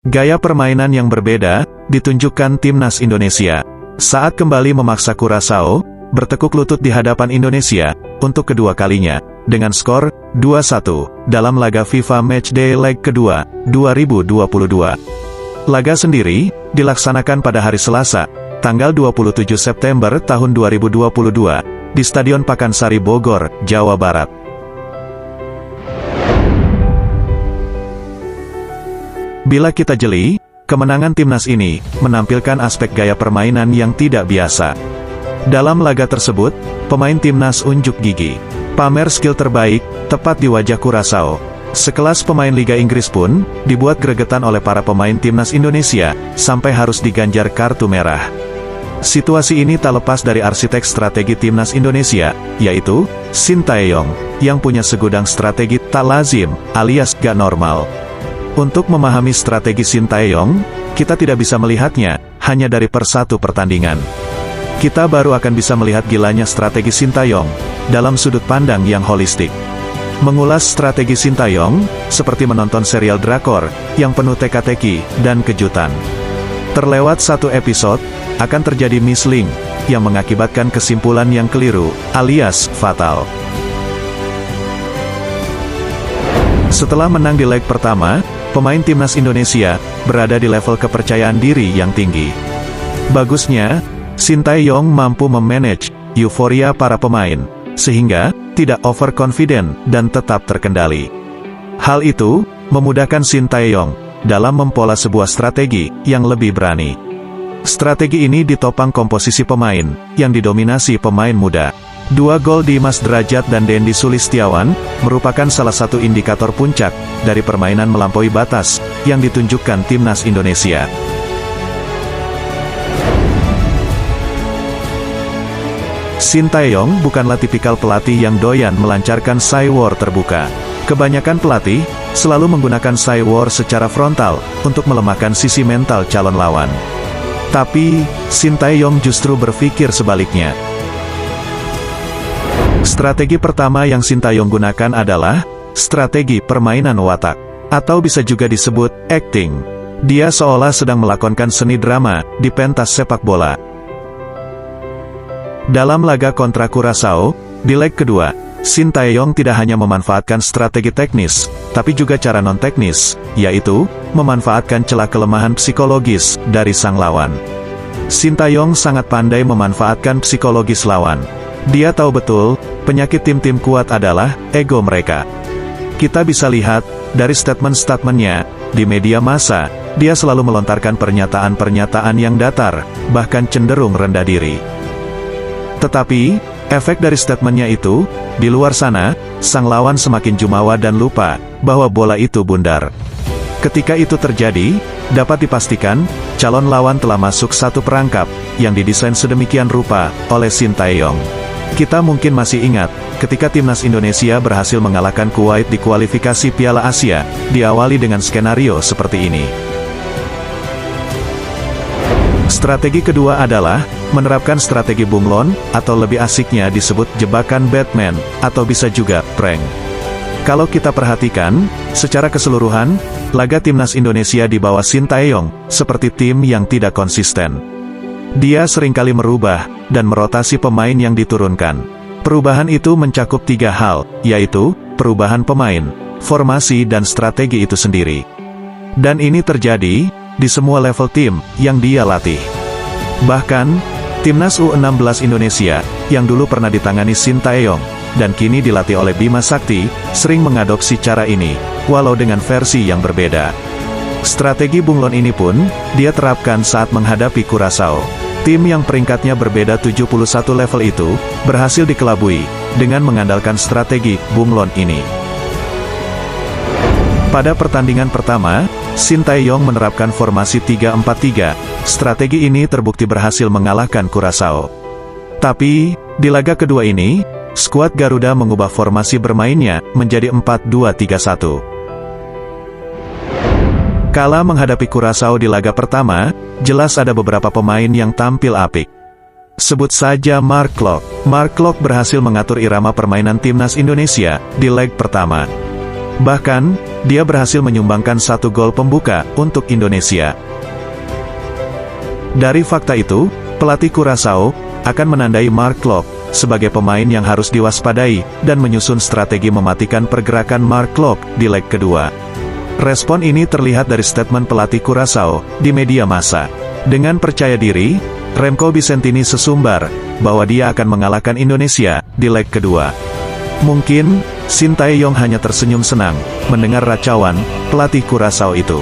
Gaya permainan yang berbeda, ditunjukkan Timnas Indonesia. Saat kembali memaksa Curaçao, bertekuk lutut di hadapan Indonesia, untuk kedua kalinya, dengan skor 2-1, dalam laga FIFA Matchday Leg kedua, 2022. Laga sendiri, dilaksanakan pada hari Selasa, tanggal 27 September tahun 2022, di Stadion Pakansari Bogor, Jawa Barat. Bila kita jeli, kemenangan timnas ini menampilkan aspek gaya permainan yang tidak biasa. Dalam laga tersebut, pemain timnas unjuk gigi, pamer skill terbaik, tepat di wajah Curaçao. Sekelas pemain Liga Inggris pun, dibuat gregetan oleh para pemain timnas Indonesia, sampai harus diganjar kartu merah. Situasi ini tak lepas dari arsitek strategi timnas Indonesia, yaitu Sintayong, yang punya segudang strategi tak lazim, alias gak normal. Untuk memahami strategi Sintayong, kita tidak bisa melihatnya hanya dari per satu pertandingan. Kita baru akan bisa melihat gilanya strategi Sintayong dalam sudut pandang yang holistik. Mengulas strategi Sintayong, seperti menonton serial drakor yang penuh teka-teki dan kejutan. Terlewat satu episode, akan terjadi misleading yang mengakibatkan kesimpulan yang keliru, alias fatal. Setelah menang di leg pertama, pemain timnas Indonesia berada di level kepercayaan diri yang tinggi. Bagusnya, Sintayong mampu memanage euforia para pemain, sehingga tidak overconfident dan tetap terkendali. Hal itu memudahkan Sintayong dalam mempola sebuah strategi yang lebih berani. Strategi ini ditopang komposisi pemain yang didominasi pemain muda. 2 gol Dimas Drajat dan Dendi Sulistiawan merupakan salah satu indikator puncak dari permainan melampaui batas yang ditunjukkan timnas Indonesia. Sintayong bukanlah tipikal pelatih yang doyan melancarkan side war terbuka. Kebanyakan pelatih selalu menggunakan side war secara frontal untuk melemahkan sisi mental calon lawan. Tapi, Sintayong justru berpikir sebaliknya. Strategi pertama yang Sintayong gunakan adalah strategi permainan watak, atau bisa juga disebut acting. Dia seolah sedang melakonkan seni drama di pentas sepak bola. Dalam laga kontra Curaçao, di leg kedua, Sintayong tidak hanya memanfaatkan strategi teknis, tapi juga cara non-teknis, yaitu memanfaatkan celah kelemahan psikologis dari sang lawan. Sintayong sangat pandai memanfaatkan psikologis lawan. Dia tahu betul, penyakit tim-tim kuat adalah ego mereka. Kita bisa lihat, dari statement-statementnya, di media massa, dia selalu melontarkan pernyataan-pernyataan yang datar, bahkan cenderung rendah diri. Tetapi, efek dari statementnya itu, di luar sana, sang lawan semakin jumawa dan lupa, bahwa bola itu bundar. Ketika itu terjadi, dapat dipastikan, calon lawan telah masuk satu perangkap, yang didesain sedemikian rupa, oleh Sintayong. Kita mungkin masih ingat, ketika timnas Indonesia berhasil mengalahkan Kuwait di kualifikasi Piala Asia, diawali dengan skenario seperti ini. Strategi kedua adalah, menerapkan strategi bunglon, atau lebih asiknya disebut jebakan Batman, atau bisa juga prank. Kalau kita perhatikan, secara keseluruhan, laga timnas Indonesia di bawah Sintayong, seperti tim yang tidak konsisten. Dia seringkali merubah, dan merotasi pemain yang diturunkan. Perubahan itu mencakup 3 hal, yaitu, perubahan pemain, formasi dan strategi itu sendiri. Dan ini terjadi, di semua level tim, yang dia latih. Bahkan, timnas U16 Indonesia, yang dulu pernah ditangani Sintayong, dan kini dilatih oleh Bima Sakti, sering mengadopsi cara ini, walau dengan versi yang berbeda. Strategi bunglon ini pun, dia terapkan saat menghadapi Curaçao. Tim yang peringkatnya berbeda 71 level itu, berhasil dikelabui, dengan mengandalkan strategi bunglon ini. Pada pertandingan pertama, Sintayong menerapkan formasi 3-4-3, strategi ini terbukti berhasil mengalahkan Curaçao. Tapi, di laga kedua ini, skuad Garuda mengubah formasi bermainnya, menjadi 4-2-3-1. Kala menghadapi Curaçao di laga pertama, jelas ada beberapa pemain yang tampil apik. Sebut saja Mark Klok. Mark Klok berhasil mengatur irama permainan timnas Indonesia di leg pertama. Bahkan, dia berhasil menyumbangkan 1 gol pembuka untuk Indonesia. Dari fakta itu, pelatih Curaçao akan menandai Mark Klok sebagai pemain yang harus diwaspadai dan menyusun strategi mematikan pergerakan Mark Klok di leg kedua. Respon ini terlihat dari statement pelatih Curaçao di media massa. Dengan percaya diri, Remco Vicentini sesumbar bahwa dia akan mengalahkan Indonesia di leg kedua. Mungkin, Shin Tae-yong hanya tersenyum senang mendengar racauan pelatih Curaçao itu.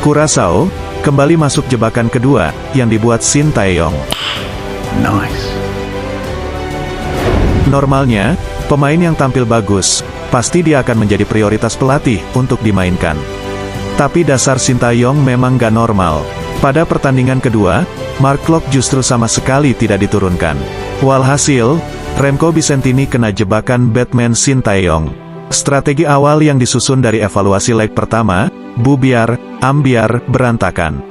Curaçao kembali masuk jebakan kedua yang dibuat Shin Tae-yong. Nice. Normalnya, pemain yang tampil bagus, pasti dia akan menjadi prioritas pelatih untuk dimainkan. Tapi dasar Shin Tae-yong memang gak normal. Pada pertandingan kedua, Mark Klok justru sama sekali tidak diturunkan. Walhasil, Remco Vicentini kena jebakan Batman Shin Tae-yong. Strategi awal yang disusun dari evaluasi leg pertama, bubiar, ambiar, berantakan.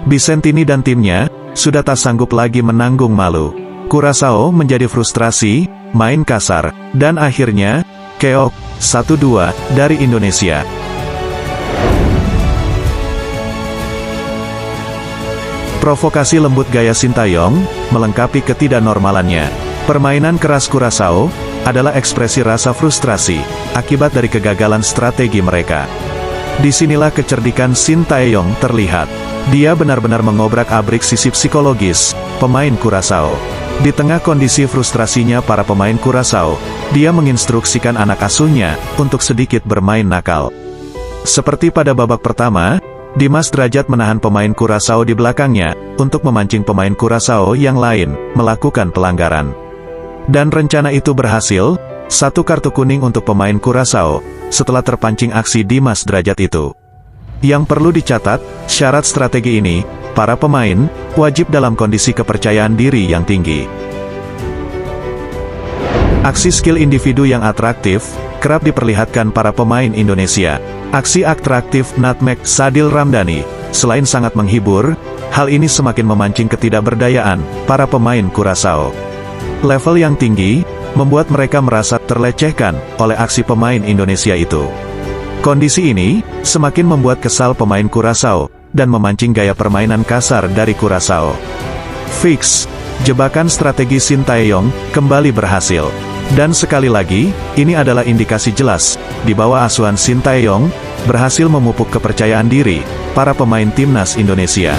Vicentini dan timnya sudah tak sanggup lagi menanggung malu. Curaçao menjadi frustrasi, main kasar, dan akhirnya, keok, 1-2 dari Indonesia. Provokasi lembut gaya Shin Tae-yong melengkapi ketidaknormalannya. Permainan keras Curaçao adalah ekspresi rasa frustrasi akibat dari kegagalan strategi mereka. Disinilah kecerdikan Shin Tae-yong terlihat. Dia benar-benar mengobrak-abrik sisi psikologis pemain Curaçao. Di tengah kondisi frustrasinya para pemain Curaçao, dia menginstruksikan anak asuhnya untuk sedikit bermain nakal. Seperti pada babak pertama, Dimas Drajat menahan pemain Curaçao di belakangnya, untuk memancing pemain Curaçao yang lain, melakukan pelanggaran. Dan rencana itu berhasil, 1 kartu kuning untuk pemain Curaçao, setelah terpancing aksi Dimas Drajat itu. Yang perlu dicatat, syarat strategi ini, para pemain, wajib dalam kondisi kepercayaan diri yang tinggi. Aksi skill individu yang atraktif, kerap diperlihatkan para pemain Indonesia. Aksi atraktif nutmeg Sadil Ramdhani, selain sangat menghibur, hal ini semakin memancing ketidakberdayaan para pemain Curaçao. Level yang tinggi, membuat mereka merasa terlecehkan oleh aksi pemain Indonesia itu. Kondisi ini, semakin membuat kesal pemain Curaçao, dan memancing gaya permainan kasar dari Curaçao. Fix, jebakan strategi Shin Tae-yong kembali berhasil. Dan sekali lagi, ini adalah indikasi jelas, di bawah asuhan Shin Tae-yong, berhasil memupuk kepercayaan diri para pemain timnas Indonesia.